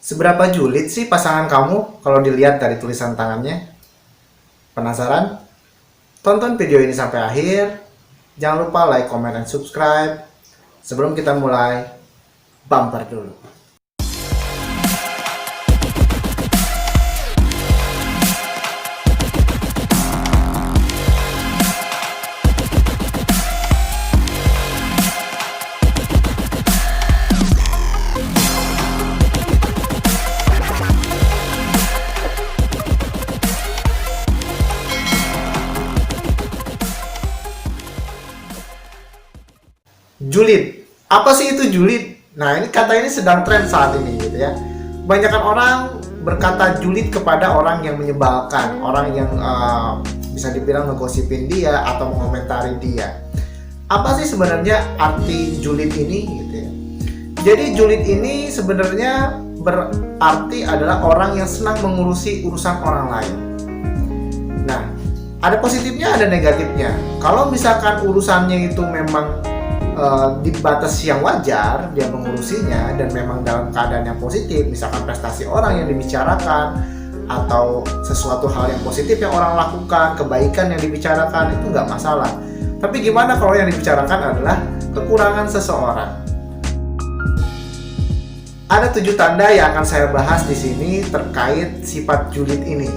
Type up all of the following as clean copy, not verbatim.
Seberapa julid sih pasangan kamu kalau dilihat dari tulisan tangannya? Penasaran? Tonton video ini sampai akhir. Jangan lupa like, comment, dan subscribe. Sebelum kita mulai, bumper dulu. Julid. Apa sih itu julid? Nah, ini kata ini sedang tren saat ini gitu ya. Kebanyakan orang berkata julid kepada orang yang menyebalkan, orang yang bisa dibilang ngegosipin dia atau mengomentari dia. Apa sih sebenarnya arti julid ini gitu ya? Jadi julid ini sebenarnya berarti adalah orang yang senang mengurusi urusan orang lain. Nah, ada positifnya, ada negatifnya. Kalau misalkan urusannya itu memang di batas yang wajar dia mengurusinya dan memang dalam keadaan yang positif, misalkan prestasi orang yang dibicarakan atau sesuatu hal yang positif yang orang lakukan, kebaikan yang dibicarakan, itu nggak masalah. Tapi gimana kalau yang dibicarakan adalah kekurangan seseorang? Ada 7 tanda yang akan saya bahas di sini terkait sifat julid ini.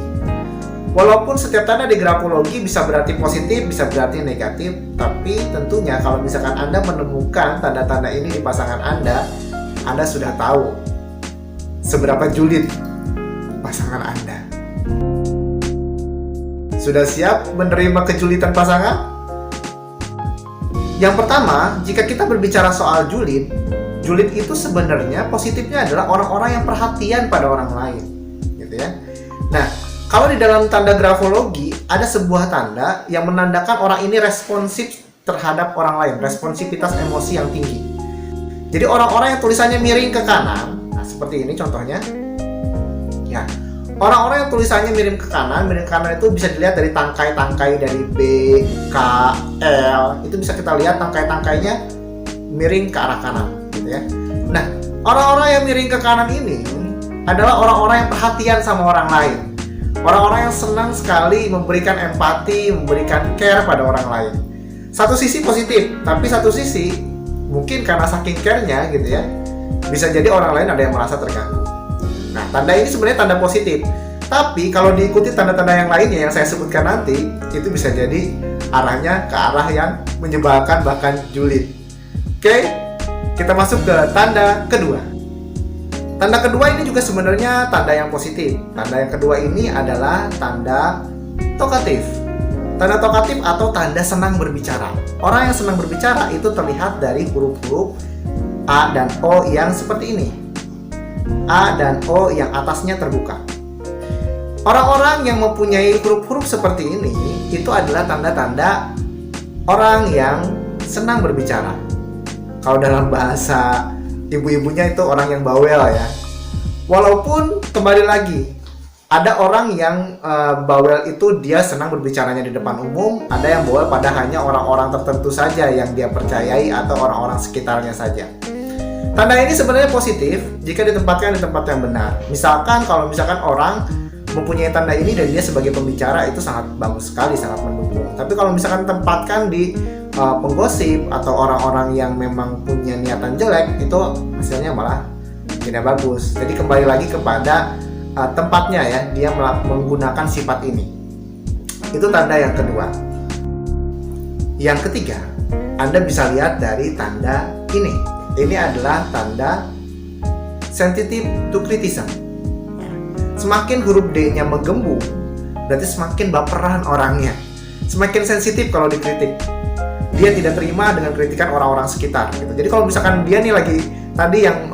Walaupun setiap tanda di grafologi bisa berarti positif, bisa berarti negatif, tapi tentunya kalau misalkan Anda menemukan tanda-tanda ini di pasangan Anda sudah tahu seberapa julid pasangan Anda. Sudah siap menerima kejulitan pasangan? Yang pertama, jika kita berbicara soal julid itu sebenarnya positifnya adalah orang-orang yang perhatian pada orang lain, gitu ya. Nah, kalau di dalam tanda grafologi ada sebuah tanda yang menandakan orang ini responsif terhadap orang lain, responsivitas emosi yang tinggi. Jadi orang-orang yang tulisannya miring ke kanan, nah seperti ini contohnya. Ya, orang-orang yang tulisannya miring ke kanan itu bisa dilihat dari tangkai-tangkai dari B, K, L. Itu bisa kita lihat tangkai-tangkainya miring ke arah kanan, gitu ya. Nah, orang-orang yang miring ke kanan ini adalah orang-orang yang perhatian sama orang lain. Orang-orang yang senang sekali memberikan empati, memberikan care pada orang lain. Satu sisi positif, tapi satu sisi mungkin karena saking care-nya gitu ya, bisa jadi orang lain ada yang merasa terganggu. Nah, tanda ini sebenarnya tanda positif. Tapi kalau diikuti tanda-tanda yang lainnya yang saya sebutkan nanti, itu bisa jadi arahnya ke arah yang menyebalkan bahkan julid. Oke, kita masuk ke tanda kedua. Tanda kedua ini juga sebenarnya tanda yang positif. Tanda yang kedua ini adalah tanda tokatif. Tanda tokatif atau tanda senang berbicara. Orang yang senang berbicara itu terlihat dari huruf-huruf A dan O yang seperti ini. A dan O yang atasnya terbuka. Orang-orang yang mempunyai huruf-huruf seperti ini itu adalah tanda-tanda orang yang senang berbicara. Kalau dalam bahasa ibu-ibunya itu orang yang bawel ya. Walaupun kembali lagi ada orang yang bawel itu dia senang berbicaranya di depan umum, ada yang bawel pada hanya orang-orang tertentu saja yang dia percayai atau orang-orang sekitarnya saja. Tanda ini sebenarnya positif jika ditempatkan di tempat yang benar. Misalkan kalau orang mempunyai tanda ini dan dia sebagai pembicara, itu sangat bagus sekali, sangat mendukung. Tapi kalau misalkan tempatkan di penggosip atau orang-orang yang memang punya niatan jelek, itu hasilnya malah tidak bagus. Jadi kembali lagi kepada tempatnya ya, dia menggunakan sifat ini. Itu tanda yang kedua. Yang ketiga, Anda bisa lihat dari tanda ini. Ini adalah tanda sensitive to criticism. Semakin huruf D-nya menggembung, berarti semakin baperan orangnya, semakin sensitif kalau dikritik. Dia tidak terima dengan kritikan orang-orang sekitar gitu. Jadi kalau misalkan dia nih lagi tadi yang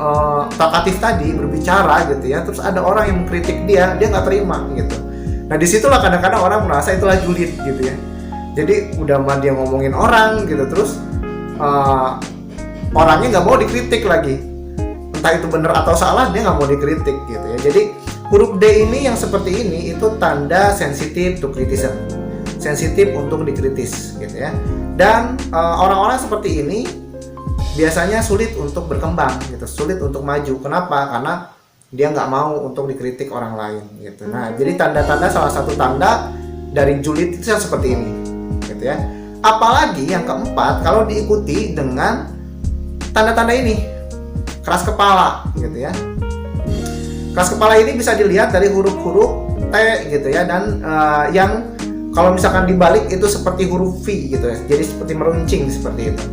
tokatif tadi berbicara gitu ya, terus ada orang yang mengkritik dia nggak terima gitu. Nah disitulah kadang-kadang orang merasa itulah julid gitu ya. Jadi udah mah dia ngomongin orang gitu, terus orangnya nggak mau dikritik lagi. Entah itu benar atau salah, dia nggak mau dikritik gitu ya. Jadi huruf D ini yang seperti ini itu tanda sensitif to criticism, sensitif untuk dikritis gitu ya. Dan orang-orang seperti ini biasanya sulit untuk berkembang gitu, sulit untuk maju. Kenapa? Karena dia nggak mau untuk dikritik orang lain gitu. Nah, jadi tanda-tanda, salah satu tanda dari julid itu yang seperti ini gitu ya. Apalagi yang keempat, kalau diikuti dengan tanda-tanda ini, keras kepala gitu ya. Keras kepala ini bisa dilihat dari huruf-huruf T gitu ya, dan yang kalau misalkan dibalik itu seperti huruf V gitu ya, jadi seperti meruncing seperti itu.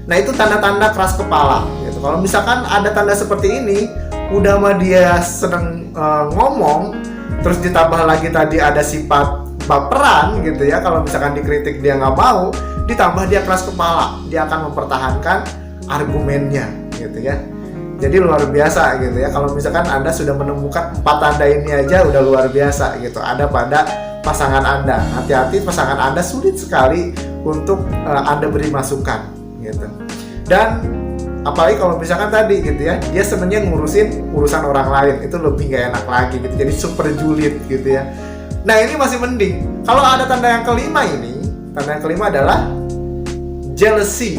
Nah, itu tanda-tanda keras kepala gitu. Kalau misalkan ada tanda seperti ini, udah mah dia seneng ngomong, terus ditambah lagi tadi ada sifat baperan gitu ya, kalau misalkan dikritik dia nggak mau, ditambah dia keras kepala, dia akan mempertahankan argumennya gitu ya. Jadi luar biasa gitu ya, kalau misalkan Anda sudah menemukan 4 tanda ini aja udah luar biasa gitu ada pada pasangan Anda. Hati-hati, pasangan Anda sulit sekali untuk Anda beri masukan gitu. Dan apalagi kalau misalkan tadi gitu ya, dia sebenarnya ngurusin urusan orang lain, itu lebih gak enak lagi gitu, jadi super julid gitu ya. Nah, ini masih mending. Kalau ada tanda yang kelima ini, tanda yang kelima adalah jealousy.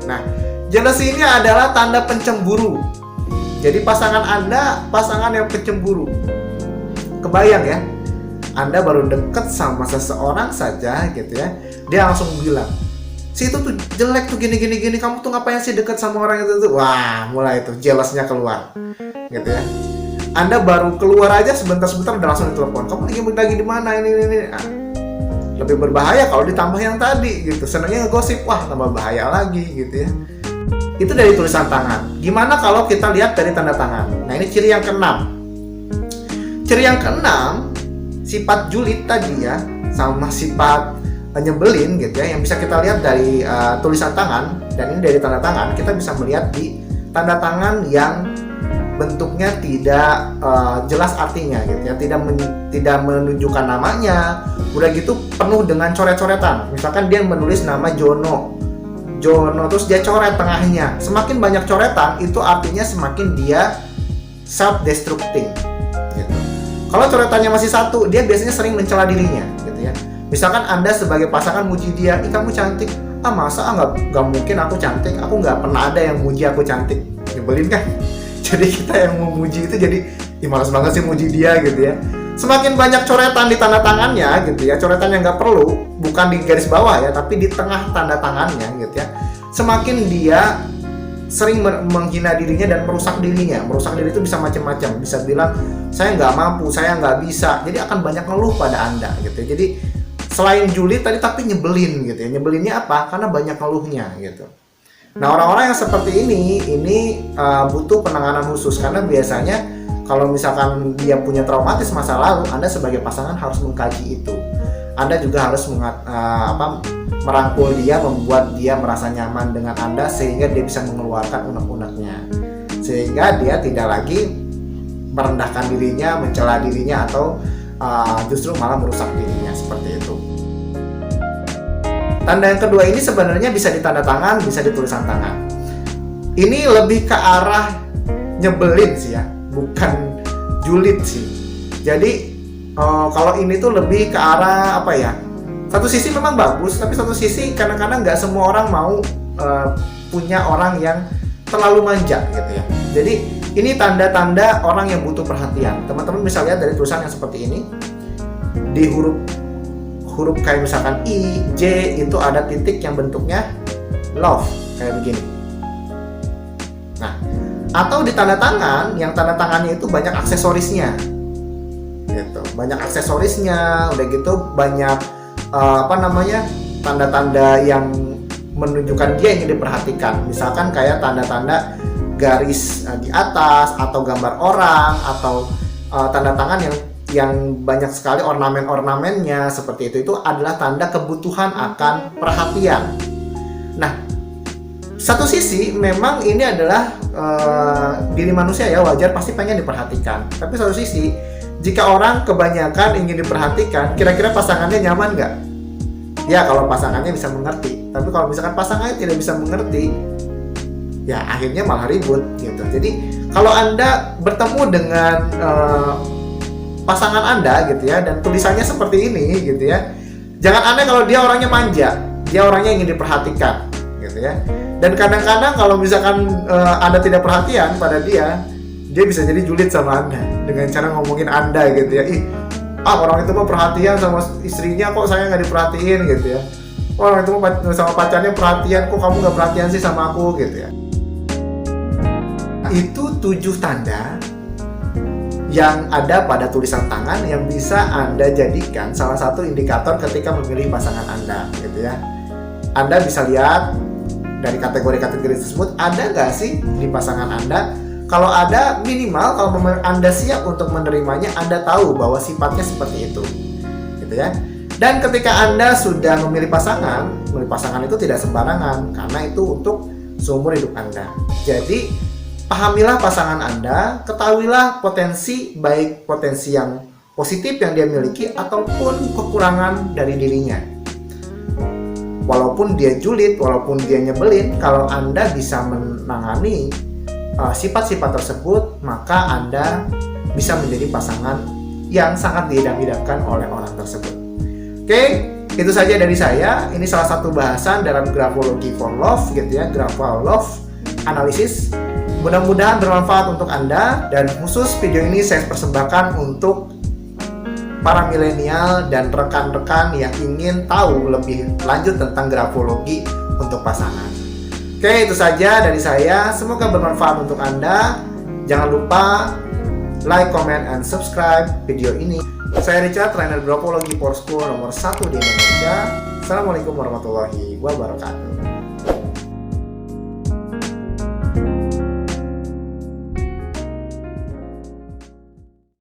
Nah, jealousy ini adalah tanda pencemburu. Jadi pasangan Anda, pasangan yang pencemburu. Kebayang ya, Anda baru deket sama seseorang saja gitu ya, dia langsung bilang, si itu tuh jelek tuh gini, kamu tuh ngapain sih deket sama orang itu tuh. Wah, mulai tuh jealousnya keluar gitu ya. Anda baru keluar aja sebentar udah langsung ditelepon, kamu lagi di mana ini. Nah, lebih berbahaya kalau ditambah yang tadi gitu, senangnya ngegosip, wah tambah bahaya lagi gitu ya. Itu dari tulisan tangan. Gimana kalau kita lihat dari tanda tangan? Nah, ini ciri yang keenam. Ciri yang keenam, sifat julid tadi ya, sama sifat nyebelin gitu ya, yang bisa kita lihat dari tulisan tangan, dan ini dari tanda tangan kita bisa melihat di tanda tangan yang bentuknya tidak jelas artinya gitu ya, tidak menunjukkan namanya, udah gitu penuh dengan coret-coretan. Misalkan dia menulis nama Jono terus dia coret tengahnya. Semakin banyak coretan itu artinya semakin dia self destructing gitu. Kalau coretannya masih satu, dia biasanya sering mencela dirinya gitu ya. Misalkan Anda sebagai pasangan muji dia, ih kamu cantik, masa nggak mungkin aku cantik, aku nggak pernah ada yang muji aku cantik, nyebelin kan? Jadi kita yang memuji itu jadi, malas banget sih muji dia gitu ya. Semakin banyak coretan di tanda tangannya gitu ya, coretan yang nggak perlu, bukan di garis bawah ya, tapi di tengah tanda tangannya gitu ya, semakin dia sering menghina dirinya dan merusak dirinya. Merusak diri itu bisa macam-macam, bisa bilang saya nggak mampu, saya nggak bisa, jadi akan banyak ngeluh pada Anda gitu. Jadi selain julid tadi, tapi nyebelin gitu ya. Nyebelinnya apa? Karena banyak ngeluhnya gitu. Nah, orang-orang yang seperti ini butuh penanganan khusus, karena biasanya kalau misalkan dia punya traumatis masa lalu, Anda sebagai pasangan harus mengkaji itu. Anda juga harus merangkul dia, membuat dia merasa nyaman dengan Anda sehingga dia bisa mengeluarkan unek-uneknya, sehingga dia tidak lagi merendahkan dirinya, mencela dirinya, atau justru malah merusak dirinya seperti itu. Tanda yang kedua ini sebenarnya bisa di tanda tangan, bisa di tulisan tangan. Ini lebih ke arah nyebelin sih ya, bukan julid sih. Jadi kalau ini tuh lebih ke arah apa ya? Satu sisi memang bagus, tapi satu sisi kadang-kadang nggak semua orang mau punya orang yang terlalu manja gitu ya. Jadi ini tanda-tanda orang yang butuh perhatian. Teman-teman bisa lihat dari tulisan yang seperti ini. Di huruf kayak misalkan I, J itu ada titik yang bentuknya love kayak begini. Nah, atau di tanda tangan yang tanda tangannya itu banyak aksesorisnya. Gitu. Banyak aksesorisnya, udah gitu banyak tanda-tanda yang menunjukkan dia ingin diperhatikan. Misalkan kayak tanda-tanda garis di atas, atau gambar orang, atau tanda tangan yang banyak sekali ornamen-ornamennya seperti itu adalah tanda kebutuhan akan perhatian. Nah, satu sisi memang ini adalah diri manusia ya, wajar pasti pengen diperhatikan. Tapi satu sisi, jika orang kebanyakan ingin diperhatikan, kira-kira pasangannya nyaman nggak? Ya, kalau pasangannya bisa mengerti. Tapi kalau misalkan pasangannya tidak bisa mengerti, ya akhirnya malah ribut gitu. Jadi kalau Anda bertemu dengan pasangan Anda gitu ya, dan tulisannya seperti ini gitu ya, jangan aneh kalau dia orangnya manja, dia orangnya ingin diperhatikan gitu ya. Dan kadang-kadang kalau misalkan Anda tidak perhatian pada dia dia bisa jadi julid sama Anda dengan cara ngomongin Anda gitu ya. Ih, orang itu mah perhatian sama istrinya, kok saya nggak diperhatiin gitu ya. Orang itu mah sama pacarnya perhatian, kok kamu nggak perhatian sih sama aku gitu ya. Itu 7 tanda yang ada pada tulisan tangan yang bisa Anda jadikan salah satu indikator ketika memilih pasangan Anda gitu ya. Anda bisa lihat dari kategori-kategori tersebut, ada nggak sih di pasangan Anda? Kalau ada, minimal kalau Anda siap untuk menerimanya, Anda tahu bahwa sifatnya seperti itu gitu ya. Dan ketika Anda sudah memilih pasangan itu tidak sembarangan, karena itu untuk seumur hidup Anda. Jadi pahamilah pasangan Anda, ketahuilah potensi, baik potensi yang positif yang dia miliki ataupun kekurangan dari dirinya. Walaupun dia julid, walaupun dia nyebelin, kalau Anda bisa menangani sifat-sifat tersebut, maka Anda bisa menjadi pasangan yang sangat diidam-idamkan oleh orang tersebut. Oke, itu saja dari saya. Ini salah satu bahasan dalam grafologi for love gitu ya, graph love analysis. Mudah-mudahan bermanfaat untuk Anda, dan khusus video ini saya persembahkan untuk para milenial dan rekan-rekan yang ingin tahu lebih lanjut tentang grafologi untuk pasangan. Oke, itu saja dari saya. Semoga bermanfaat untuk Anda. Jangan lupa like, comment, and subscribe video ini. Saya Richard, trainer grafologi for school nomor 1 di Indonesia. Assalamualaikum warahmatullahi wabarakatuh.